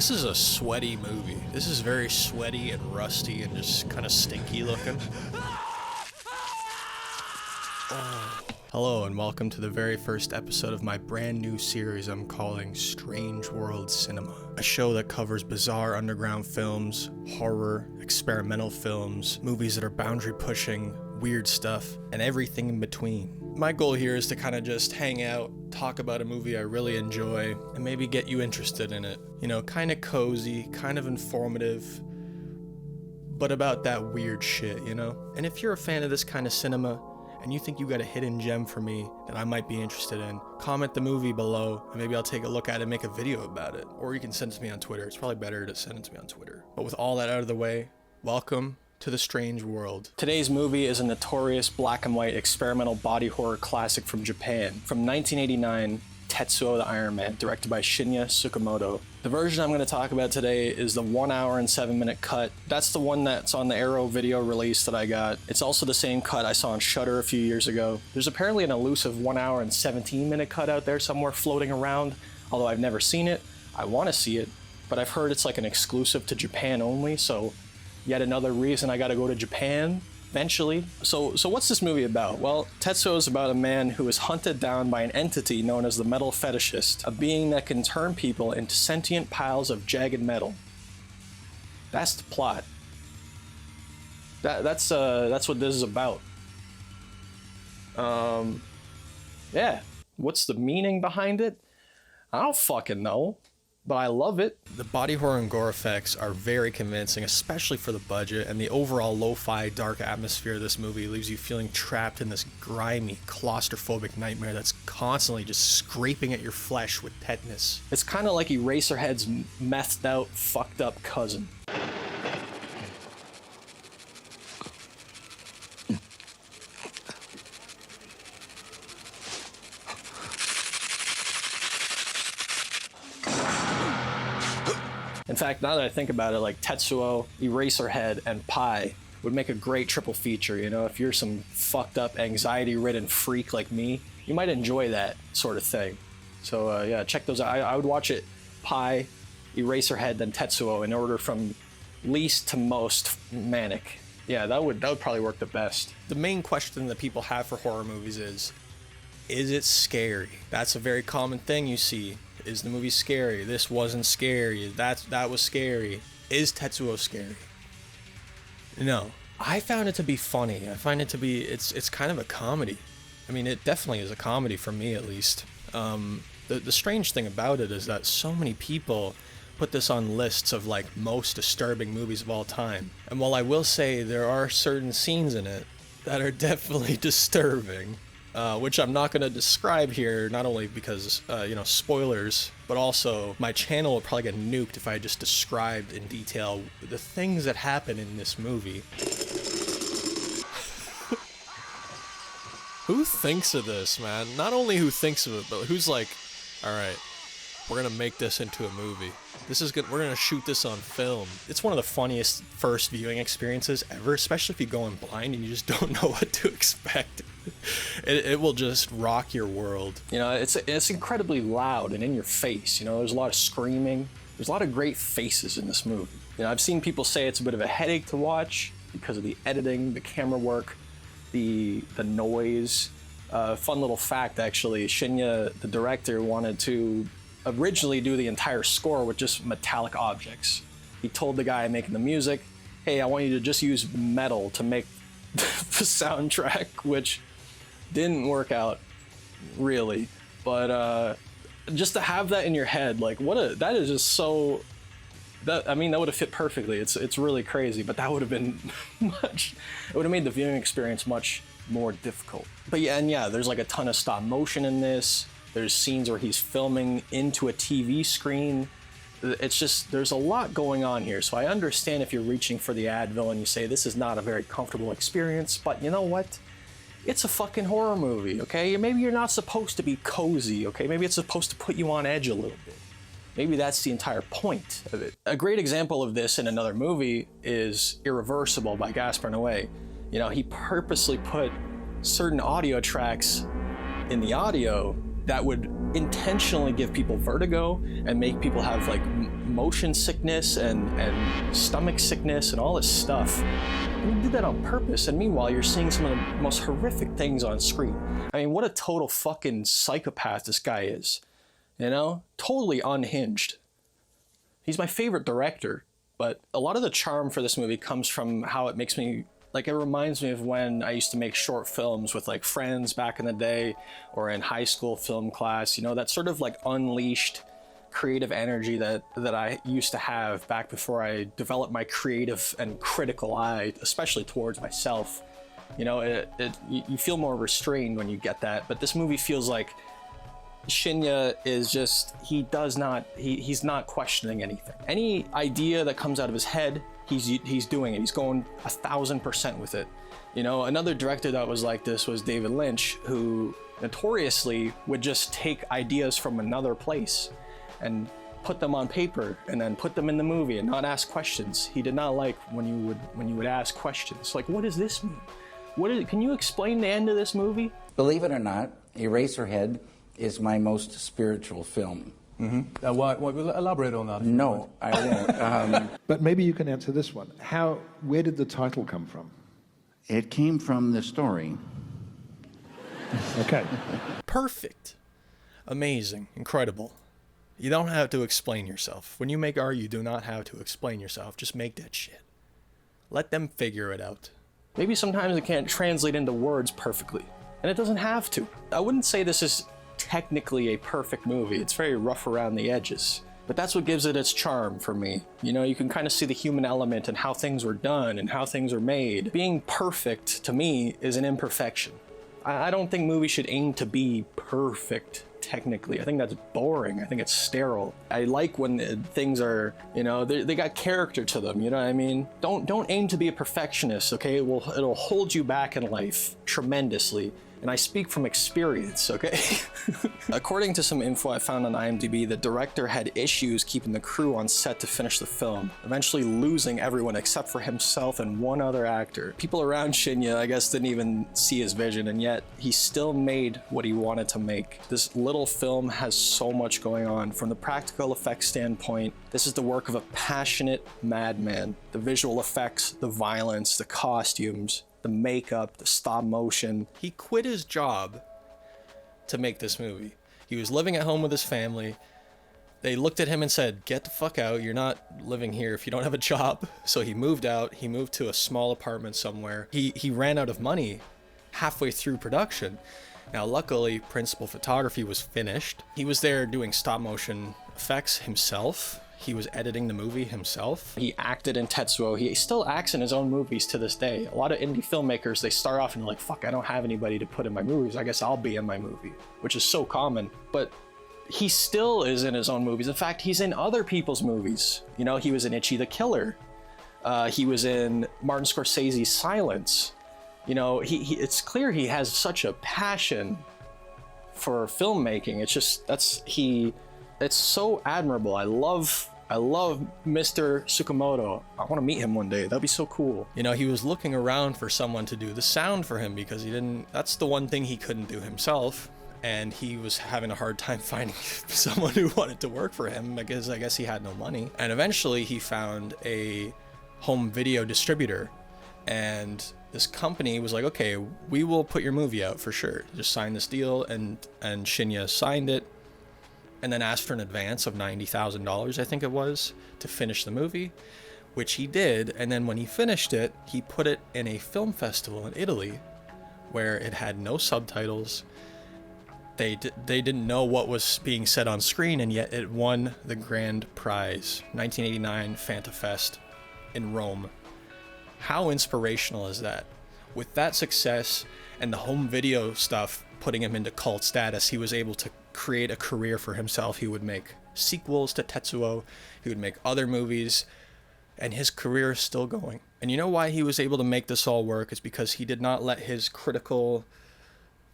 This is a sweaty movie. This is very sweaty and rusty and just kind of stinky looking. Hello and welcome to the very first episode of my brand new series I'm calling Strange World Cinema. A show that covers bizarre underground films, horror, experimental films, movies that are boundary pushing, weird stuff, and everything in between. My goal here is to kind of just hang out, talk about a movie I really enjoy, and maybe get you interested in it. You know, kind of cozy, kind of informative, but about that weird shit, you know? And if you're a fan of this kind of cinema, and you think you got a hidden gem for me that I might be interested in, comment the movie below, and maybe I'll take a look at it and make a video about it. Or you can send it to me on Twitter. It's probably better to send it to me on Twitter. But with all that out of the way, welcome to the strange world. Today's movie is a notorious black and white experimental body horror classic from Japan. From 1989, Tetsuo the Iron Man, directed by Shinya Tsukamoto. The version I'm going to talk about today is the 1 hour and 7 minute cut. That's the one that's on the Arrow video release that I got. It's also the same cut I saw on Shudder a few years ago. There's apparently an elusive 1 hour and 17 minute cut out there somewhere floating around, although I've never seen it. I want to see it, but I've heard it's like an exclusive to Japan only, so yet another reason I gotta go to Japan eventually. So what's this movie about? Well, Tetsuo is about a man who is hunted down by an entity known as the metal fetishist, a being that can turn people into sentient piles of jagged metal. That's the plot. That's what this is about. Yeah. What's the meaning behind it? I don't fucking know, but I love it. The body horror and gore effects are very convincing, especially for the budget, and the overall lo-fi dark atmosphere of this movie leaves you feeling trapped in this grimy, claustrophobic nightmare that's constantly just scraping at your flesh with tetanus. It's kind of like Eraserhead's methed out, fucked up cousin. In fact, now that I think about it, like Tetsuo, Eraserhead, and Pi would make a great triple feature, you know? If you're some fucked up, anxiety-ridden freak like me, you might enjoy that sort of thing. So yeah, check those out. I would watch it Pi, Eraserhead, then Tetsuo in order from least to most manic. Yeah, that would probably work the best. The main question that people have for horror movies is it scary? That's a very common thing you see. Is the movie scary? This wasn't scary. That was scary. Is Tetsuo scary? No. I found it to be funny. I find it to be, it's kind of a comedy. I mean, it definitely is a comedy for me, at least. The strange thing about it is that so many people put this on lists of like most disturbing movies of all time. And while I will say there are certain scenes in it that are definitely disturbing, which I'm not going to describe here, not only because, you know, spoilers, but also my channel would probably get nuked if I just described in detail the things that happen in this movie. Who thinks of this, man? Not only who thinks of it, but who's like, all right, we're going to make this into a movie. This is good. We're going to shoot this on film. It's one of the funniest first viewing experiences ever, especially if you go in blind and you just don't know what to expect. It will just rock your world. You know, it's incredibly loud and in your face. You know, there's a lot of screaming. There's a lot of great faces in this movie. You know, I've seen people say it's a bit of a headache to watch because of the editing, the camera work, the noise. Fun little fact, actually, Shinya, the director, wanted to originally do the entire score with just metallic objects. He told the guy making the music, hey, I want you to just use metal to make the soundtrack, which didn't work out really, but just to have that in your head, like that is just so, I mean, that would have fit perfectly. It's really crazy, but that would have been it would have made the viewing experience much more difficult. But yeah, and yeah, there's like a ton of stop motion in this. There's scenes where he's filming into a TV screen. It's just, there's a lot going on here. So I understand if you're reaching for the Advil and you say this is not a very comfortable experience, but you know what? It's a fucking horror movie, okay? Maybe you're not supposed to be cozy, okay? Maybe it's supposed to put you on edge a little bit. Maybe that's the entire point of it. A great example of this in another movie is Irreversible by Gaspar Noé. You know, he purposely put certain audio tracks in the audio that would intentionally give people vertigo and make people have like motion sickness and stomach sickness and all this stuff. And you do that on purpose, and meanwhile you're seeing some of the most horrific things on screen. I mean, what a total fucking psychopath this guy is. You know? Totally unhinged. He's my favorite director, but a lot of the charm for this movie comes from how it makes me, like, it reminds me of when I used to make short films with like friends back in the day, or in high school film class, you know, that sort of like unleashed creative energy that I used to have back before I developed my creative and critical eye, especially towards myself. You know, you feel more restrained when you get that, but this movie feels like Shinya is just, he's not questioning anything. Any idea that comes out of his head, he's doing it. He's going 1,000% with it. You know, another director that was like this was David Lynch, who notoriously would just take ideas from another place and put them on paper and then put them in the movie and not ask questions. He did not like when you would ask questions like, what does this mean? Can you explain the end of this movie? Believe it or not, Eraserhead is my most spiritual film. Mm-hmm. Elaborate on that. No, I won't. But maybe you can answer this one. Where did the title come from? It came from the story. Okay. Perfect. Amazing. Incredible. You don't have to explain yourself. When you make art, you do not have to explain yourself. Just make that shit. Let them figure it out. Maybe sometimes it can't translate into words perfectly, and it doesn't have to. I wouldn't say this is technically a perfect movie. It's very rough around the edges, but that's what gives it its charm for me. You know, you can kind of see the human element and how things were done and how things are made. Being perfect, to me, is an imperfection. I don't think movies should aim to be perfect technically. I think that's boring. I think it's sterile. I like when things are, you know, they got character to them, you know what I mean? Don't aim to be a perfectionist, okay? It'll hold you back in life tremendously. And I speak from experience, okay? According to some info I found on IMDb, the director had issues keeping the crew on set to finish the film, eventually losing everyone except for himself and one other actor. People around Shinya, I guess, didn't even see his vision, and yet he still made what he wanted to make. This little film has so much going on. From the practical effects standpoint, this is the work of a passionate madman. The visual effects, the violence, the costumes, the makeup, the stop motion. He quit his job to make this movie. He was living at home with his family. They looked at him and said, get the fuck out. You're not living here if you don't have a job. So he moved out. He moved to a small apartment somewhere. He ran out of money halfway through production. Now, luckily, principal photography was finished. He was there doing stop motion effects himself. He was editing the movie himself. He acted in Tetsuo. He still acts in his own movies to this day. A lot of indie filmmakers, they start off and they're like, fuck, I don't have anybody to put in my movies. I guess I'll be in my movie, which is so common. But he still is in his own movies. In fact, he's in other people's movies. You know, he was in Ichi the Killer. He was in Martin Scorsese's Silence. You know, it's clear he has such a passion for filmmaking. It's just, it's so admirable. I love Mr. Tsukamoto. I want to meet him one day. That'd be so cool. You know, he was looking around for someone to do the sound for him because that's the one thing he couldn't do himself. And he was having a hard time finding someone who wanted to work for him because I guess he had no money. And eventually he found a home video distributor, and this company was like, okay, we will put your movie out for sure. Just sign this deal, and Shinya signed it. And then asked for an advance of $90,000, I think it was, to finish the movie, which he did. And then when he finished it, he put it in a film festival in Italy where it had no subtitles. They didn't know what was being said on screen, and yet it won the grand prize, 1989 Fanta Fest in Rome. How inspirational is that? With that success and the home video stuff putting him into cult status, he was able to create a career for himself. He would make sequels to Tetsuo, he would make other movies, and his career is still going. And you know why he was able to make this all work is because he did not let his critical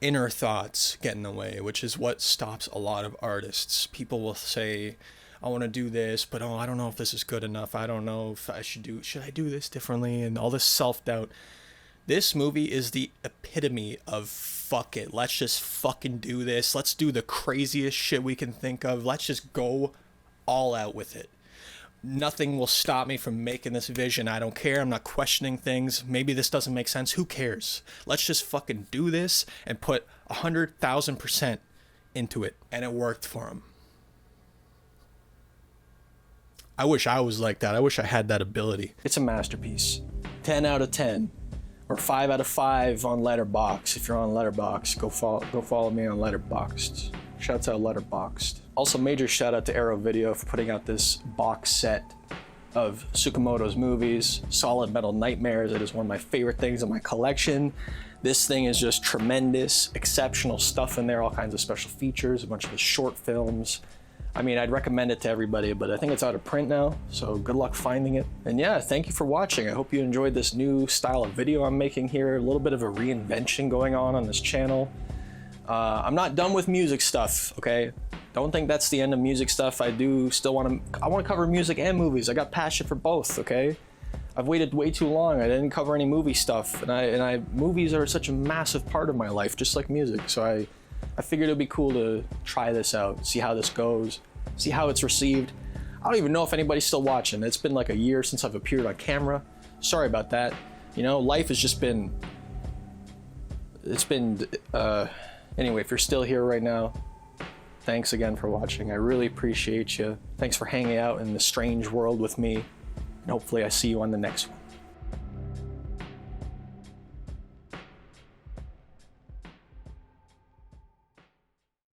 inner thoughts get in the way, which is what stops a lot of artists. People will say, I want to do this, but I don't know if this is good enough. I don't know if should I do this differently, and all this self-doubt. This movie is the epitome of fuck it. Let's just fucking do this. Let's do the craziest shit we can think of. Let's just go all out with it. Nothing will stop me from making this vision. I don't care. I'm not questioning things. Maybe this doesn't make sense. Who cares? Let's just fucking do this and put 100,000% into it. And it worked for him. I wish I was like that. I wish I had that ability. It's a masterpiece. 10 out of 10. Or 5 out of 5 on Letterboxd. If you're on Letterboxd, go follow me on Letterboxd. Shouts out Letterboxd. Also, major shout out to Arrow Video for putting out this box set of Tsukamoto's movies. Solid Metal Nightmares. It is one of my favorite things in my collection. This thing is just tremendous, exceptional stuff in there. All kinds of special features, a bunch of his short films. I mean, I'd recommend it to everybody, but I think it's out of print now, so good luck finding it. And yeah, thank you for watching. I hope you enjoyed this new style of video I'm making here. A little bit of a reinvention going on this channel. I'm not done with music stuff, okay? Don't think that's the end of music stuff. I do still want to cover music and movies. I got passion for both, okay? I've waited way too long. I didn't cover any movie stuff, and movies are such a massive part of my life, just like music. So I figured it'd be cool to try this out, see how this goes, see how it's received. I don't even know if anybody's still watching. It's been like a year since I've appeared on camera. Sorry about that. You know, life has just been, anyway, if you're still here right now, thanks again for watching. I really appreciate you. Thanks for hanging out in the strange world with me. And hopefully I see you on the next one.